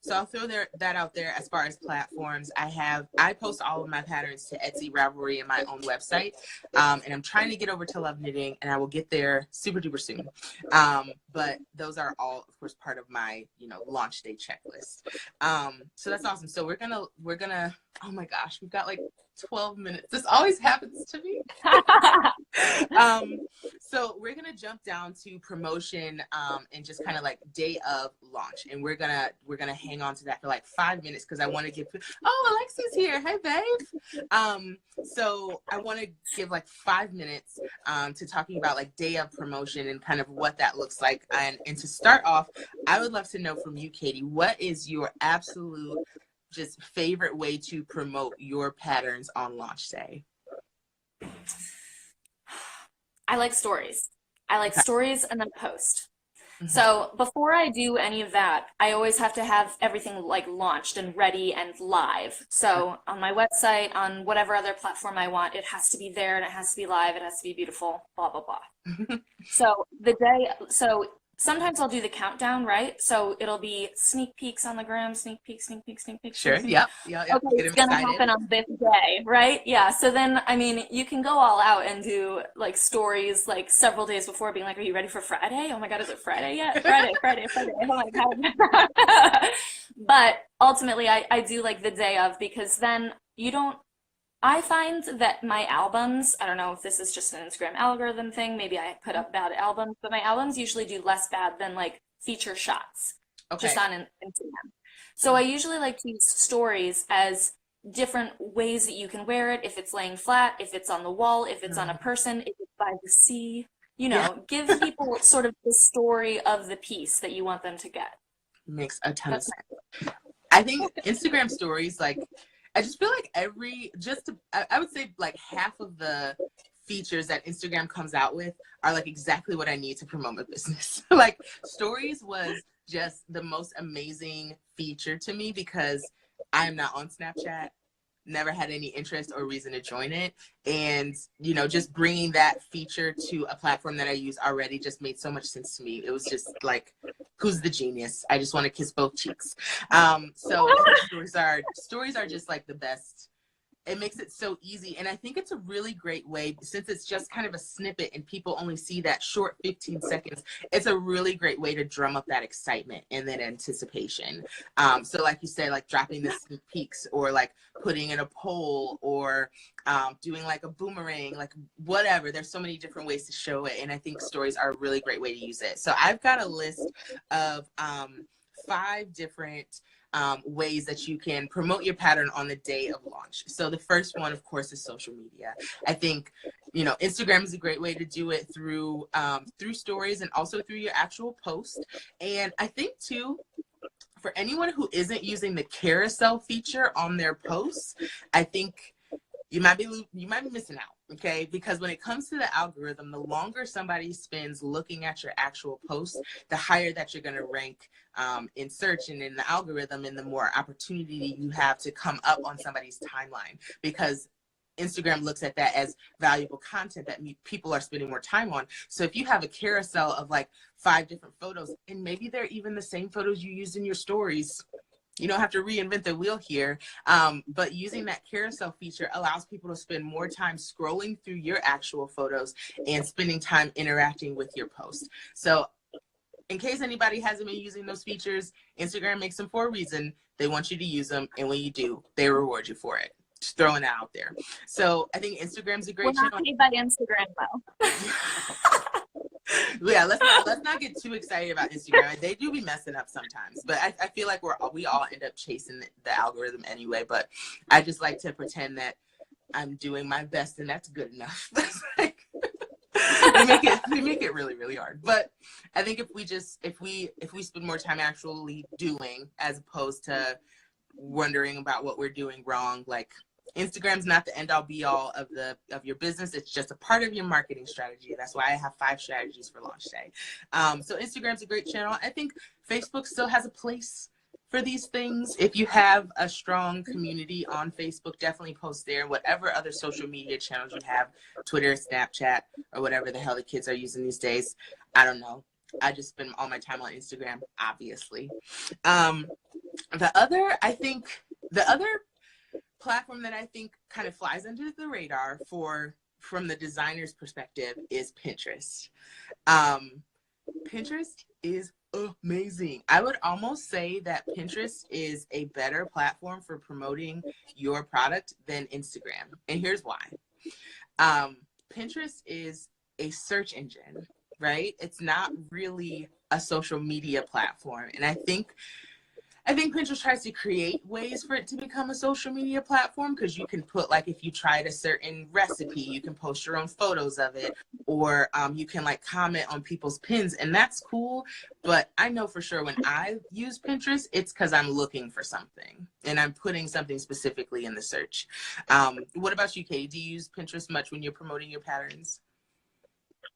So I'll throw that out there. As far as platforms, I post all of my patterns to Etsy, Ravelry, and my own website. And I'm trying to get over to Love Knitting, and I will get there super duper soon. But those are all, of course, part of my, launch day checklist. So that's awesome. So we're gonna, oh my gosh, we've got like 12 minutes. This always happens to me. So we're gonna jump down to promotion and just kind of like day of launch, and we're gonna hang on to that for like 5 minutes because I want to give. Oh, Alexi's here. Hey, babe. So I want to give like 5 minutes to talking about like day of promotion and kind of what that looks like. And to start off, I would love to know from you, Katie, what is your absolute just favorite way to promote your patterns on launch day? I like stories. I like Okay. stories and then post. Mhm. So before I do any of that, I always have to have everything like launched and ready and live. So on my website, on whatever other platform I want, it has to be there and it has to be live, it has to be beautiful, blah, blah, blah. So sometimes I'll do the countdown, right? So it'll be sneak peeks on the gram, sneak peek, sneak peek, sneak peek, Sure. sneak peek. Yep. Yep. Okay, Get it's them gonna excited. happen on this day, right? Yeah. So then, I mean, you can go all out and do like stories like several days before, being like, "Are you ready for Friday? Oh my God, is it Friday yet? Friday, Friday, Friday. Oh my God." But ultimately, I do like the day of because then you don't. I find that my albums, I don't know if this is just an Instagram algorithm thing, maybe I put up bad albums, but my albums usually do less bad than like feature shots just Okay. on Instagram. So I usually like to use stories as different ways that you can wear it, if it's laying flat, if it's on the wall, if it's on a person, if it's by the sea, Yeah. give people sort of the story of the piece that you want them to get. Makes a ton of That's sense. I think Instagram stories, like, I just feel like I would say like half of the features that Instagram comes out with are like exactly what I need to promote my business. Like stories was just the most amazing feature to me because I'm not on Snapchat, never had any interest or reason to join it. And, just bringing that feature to a platform that I use already just made so much sense to me. It was just like, who's the genius? I just want to kiss both cheeks. So I think stories are just like the best. It makes it so easy. And I think it's a really great way, since it's just kind of a snippet and people only see that short 15 seconds, it's a really great way to drum up that excitement and that anticipation. So like you said, like dropping the sneak peeks or like putting in a poll or doing like a boomerang, like whatever. There's so many different ways to show it. And I think stories are a really great way to use it. So I've got a list of 5 different ways that you can promote your pattern on the day of launch. So the first one, of course, is social media. I think, Instagram is a great way to do it through stories and also through your actual post. And I think too, for anyone who isn't using the carousel feature on their posts, I think you might be missing out, okay? Because when it comes to the algorithm, the longer somebody spends looking at your actual post, the higher that you're going to rank in search and in the algorithm, and the more opportunity you have to come up on somebody's timeline, because Instagram looks at that as valuable content that people are spending more time on. So if you have a carousel of like 5 different photos, and maybe they're even the same photos you used in your stories, you don't have to reinvent the wheel here. But using that carousel feature allows people to spend more time scrolling through your actual photos and spending time interacting with your post. So in case anybody hasn't been using those features, Instagram makes them for a reason. They want you to use them. And when you do, they reward you for it. Just throwing it out there. So I think Instagram's a We're great not channel. paid by Instagram though. Yeah, let's not get too excited about Instagram. They do be messing up sometimes, but I feel like we all end up chasing the algorithm anyway. But I just like to pretend that I'm doing my best, and that's good enough. That's like, we make it really, really hard. But I think if we spend more time actually doing, as opposed to wondering about what we're doing wrong, like, Instagram's not the end all be all of your business. It's just a part of your marketing strategy. That's why I have 5 strategies for launch day. So Instagram's a great channel. I think Facebook still has a place for these things. If you have a strong community on Facebook, definitely post there. Whatever other social media channels you have, Twitter, Snapchat, or whatever the hell the kids are using these days. I don't know. I just spend all my time on Instagram, obviously. The other platform that I think kind of flies under the radar from the designer's perspective is Pinterest. Pinterest is amazing. I would almost say that Pinterest is a better platform for promoting your product than Instagram. And here's why. Pinterest is a search engine, right? It's not really a social media platform. And I think Pinterest tries to create ways for it to become a social media platform, because you can put, like, if you tried a certain recipe, you can post your own photos of it, or you can, like, comment on people's pins, and that's cool. But I know for sure when I use Pinterest, it's because I'm looking for something and I'm putting something specifically in the search. What about you, Katie? Do you use Pinterest much when you're promoting your patterns?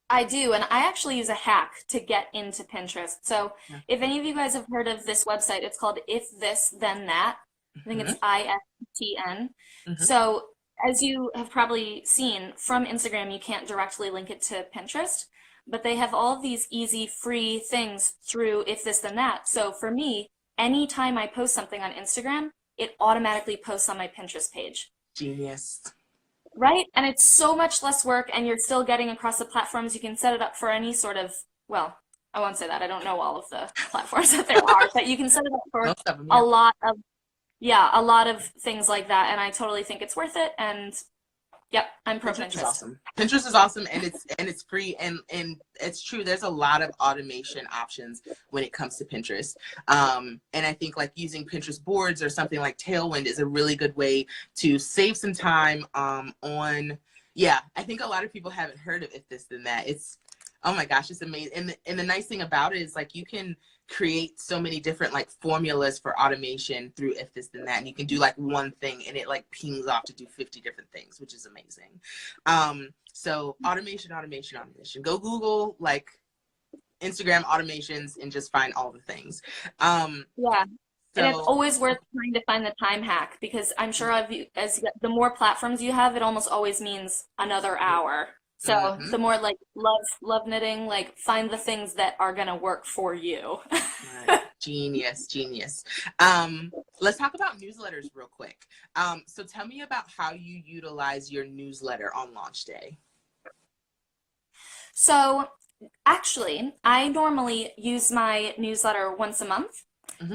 I do, and I actually use a hack to get into Pinterest. So Yeah. if any of you guys have heard of this website, it's called If This Then That. I think it's IFTN. Mm-hmm. So as you have probably seen from Instagram, you can't directly link it to Pinterest, but they have all of these easy free things through If This Then That. So for me, anytime I post something on Instagram, it automatically posts on my Pinterest page. Genius. Right? And it's so much less work, and you're still getting across the platforms. You can set it up for any sort of, well, I won't say that. I don't know all of the platforms that there are, but you can set it up for Most of them, yeah. a lot of things like that. And I totally think it's worth it. And yep, I'm pro Pinterest. Is awesome. Pinterest is awesome, and it's free, and it's true. There's a lot of automation options when it comes to Pinterest. And I think, like, using Pinterest boards or something like Tailwind is a really good way to save some time on. Yeah, I think a lot of people haven't heard of If This Then That. It's, oh my gosh, it's amazing. And the nice thing about it is, like, you can create so many different, like, formulas for automation through If This Then That, and you can do, like, one thing and it, like, pings off to do 50 different things, which is amazing. So automation. Go Google, like, Instagram automations and just find all the things. Yeah. So, and it's always worth trying to find the time hack, because I'm sure as the more platforms you have, it almost always means another hour. So the more, like, love knitting, like, find the things that are gonna work for you. Right. Genius. Let's talk about newsletters real quick. So tell me about how you utilize your newsletter on launch day. So actually, I normally use my newsletter once a month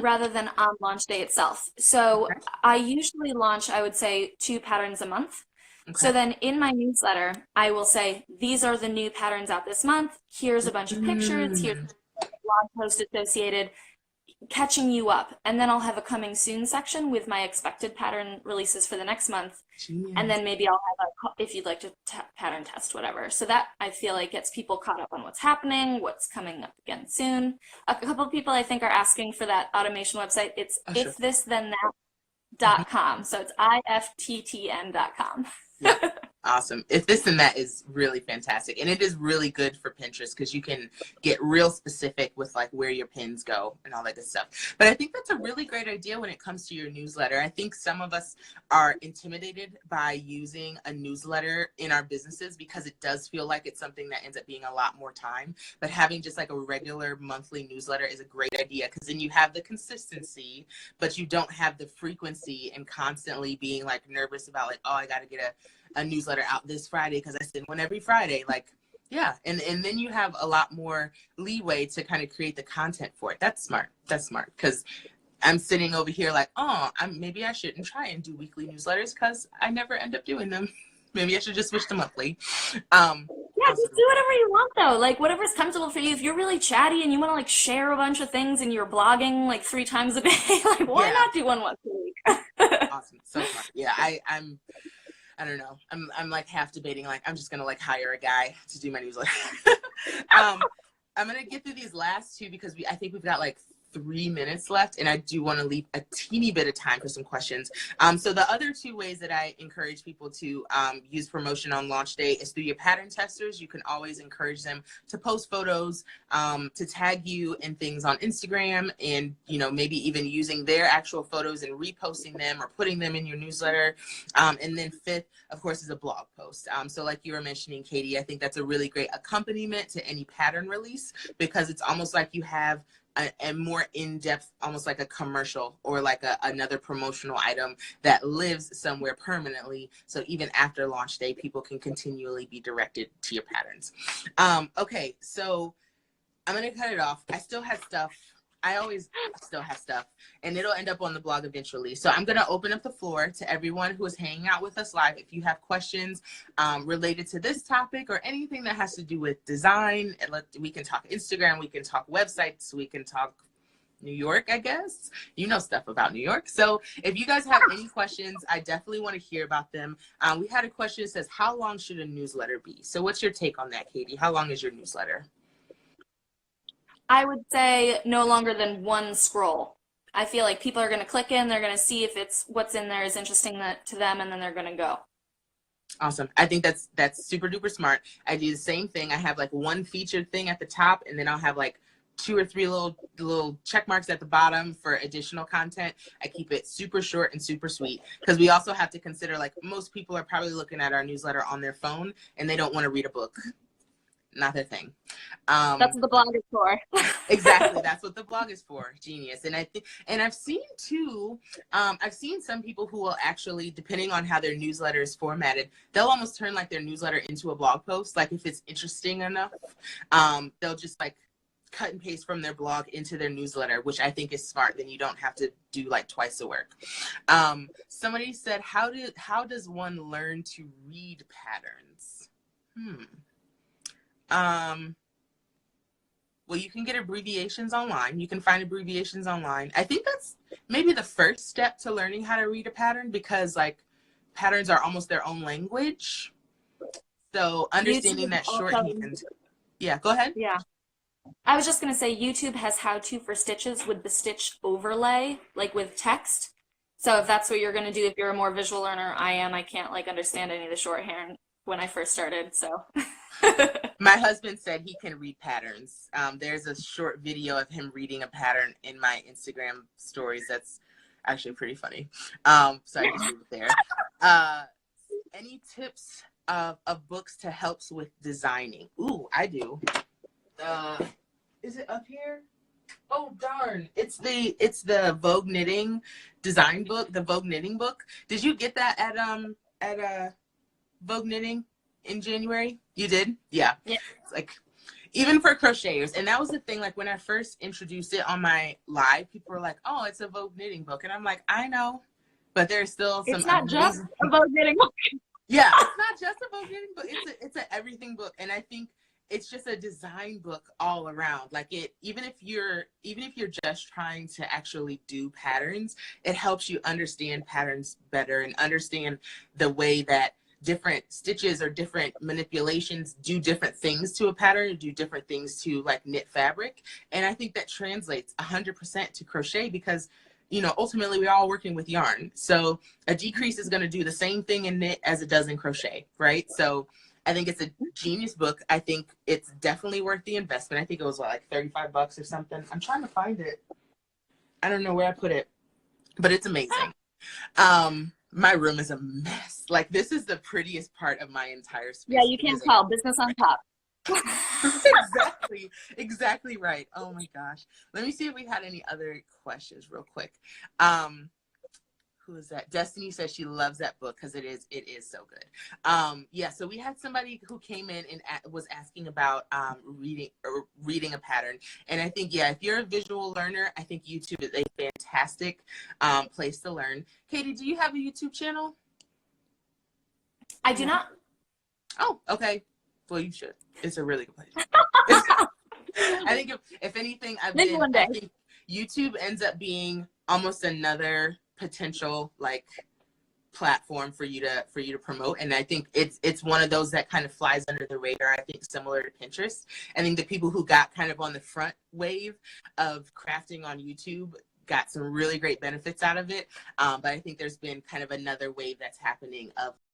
rather than on launch day itself. So Okay. I usually launch, I would say, 2 patterns a month. Okay. So then in my newsletter, I will say, these are the new patterns out this month. Here's a bunch of pictures. Here's a blog post associated, catching you up. And then I'll have a coming soon section with my expected pattern releases for the next month. Genius. And then maybe I'll have if you'd like to pattern test, whatever. So that, I feel like, gets people caught up on what's happening, what's coming up again soon. A couple of people, I think, are asking for that automation website. It's ifthisthenthat.com. So it's IFTTN.com. Yeah. Awesome. If This Then That is really fantastic, and it is really good for Pinterest because you can get real specific with, like, where your pins go and all that good stuff. But I think that's a really great idea when it comes to your newsletter. I think some of us are intimidated by using a newsletter in our businesses because it does feel like it's something that ends up being a lot more time. But having just, like, a regular monthly newsletter is a great idea, because then you have the consistency, but you don't have the frequency and constantly being, like, nervous about, like, oh, I got to get a newsletter out this Friday because I send one every Friday. Like, yeah. And then you have a lot more leeway to kind of create the content for it. That's smart. Because I'm sitting over here like, oh, maybe I shouldn't try and do weekly newsletters because I never end up doing them. Maybe I should just switch to monthly. Yeah, Awesome. just do whatever you want though. Like whatever's comfortable for you. If you're really chatty and you want to like share a bunch of things and you're blogging like 3 times a day, like why Yeah. not do one once a week? Awesome. So fun. Yeah, I don't know. I'm like half debating, like I'm just gonna like hire a guy to do my newsletter. I'm gonna get through these last two because I think we've got like 3 minutes left, and I do want to leave a teeny bit of time for some questions. So the other two ways that I encourage people to use promotion on launch day is through your pattern testers. You can always encourage them to post photos, to tag you in things on Instagram, and maybe even using their actual photos and reposting them or putting them in your newsletter. And then fifth, of course, is a blog post. So like you were mentioning, Katie, I think that's a really great accompaniment to any pattern release, because it's almost like you have a more in-depth, almost like a commercial or like another promotional item that lives somewhere permanently. So even after launch day, people can continually be directed to your patterns. Okay, so I'm going to cut it off. I still have stuff. I always still have stuff, and it'll end up on the blog eventually. So I'm going to open up the floor to everyone who is hanging out with us live. If you have questions related to this topic or anything that has to do with design, we can talk Instagram, we can talk websites, we can talk New York, I guess. You know stuff about New York. So if you guys have any questions, I definitely want to hear about them. We had a question that says, how long should a newsletter be? So what's your take on that, Katie? How long is your newsletter? I would say no longer than one scroll. I feel like people are going to click in, they're going to see if what's in there is interesting to them, and then they're going to go. Awesome. I think that's super duper smart. I do the same thing. I have like one featured thing at the top, and then I'll have like 2 or 3 little check marks at the bottom for additional content. I keep it super short and super sweet, because we also have to consider, like, most people are probably looking at our newsletter on their phone and they don't want to read a book. Not their thing. That's what the blog is for. Exactly. That's what the blog is for. Genius. And I've seen too, I've seen some people who will actually, depending on how their newsletter is formatted, they'll almost turn like their newsletter into a blog post. Like if it's interesting enough, they'll just like cut and paste from their blog into their newsletter, which I think is smart. Then you don't have to do like twice the work. Somebody said, how does one learn to read patterns? Well, you can get abbreviations online. You can find abbreviations online. I think that's maybe the first step to learning how to read a pattern, because like patterns are almost their own language. So understanding that shorthand. Yeah, go ahead. Yeah. I was just going to say YouTube has how-to for stitches with the stitch overlay, like with text. So if that's what you're going to do, if you're a more visual learner, I can't like understand any of the shorthand when I first started, so. My husband said he can read patterns. There's a short video of him reading a pattern in my Instagram stories. That's actually pretty funny. So I just leave it there. Any tips of books to help with designing? Ooh, I do. Is it up here? Oh darn! It's the Vogue Knitting design book, the Vogue Knitting book. Did you get that at Vogue Knitting in January? You did? Yeah. Yeah. It's like, even for crocheters. And that was the thing, like when I first introduced it on my live, people were like, oh, it's a Vogue Knitting book. And I'm like, I know, but there's still some. It's not just a Vogue Knitting book. Yeah, it's not just a Vogue Knitting book. It's a everything book. And I think it's just a design book all around. Like even if you're just trying to actually do patterns, it helps you understand patterns better and understand the way that different stitches or different manipulations do different things to a pattern, do different things to like knit fabric. And I think that translates 100% to crochet, because ultimately we're all working with yarn. So a decrease is going to do the same thing in knit as it does in crochet, right? So I think it's a genius book. I think it's definitely worth the investment. I think it was like $35 or something. I'm trying to find it. I don't know where I put it, but it's amazing. My room is a mess. Like, this is the prettiest part of my entire space. Yeah, you can't tell. Business on top. Exactly right. Oh my gosh. Let me see if we had any other questions real quick. Who is that? Destiny says she loves that book because it is so good. Yeah, so we had somebody who came in and was asking about reading a pattern. And I think, yeah, if you're a visual learner, I think YouTube is a fantastic fantastic place to learn. Katie, do you have a YouTube channel? I do not. Oh, okay. Well, you should. It's a really good place. I think if anything, Maybe one day. I think YouTube ends up being almost another potential like platform for you to promote, and I think it's one of those that kind of flies under the radar. I think similar to Pinterest. I think the people who got kind of on the front wave of crafting on YouTube got some really great benefits out of it, but I think there's been kind of another wave that's happening of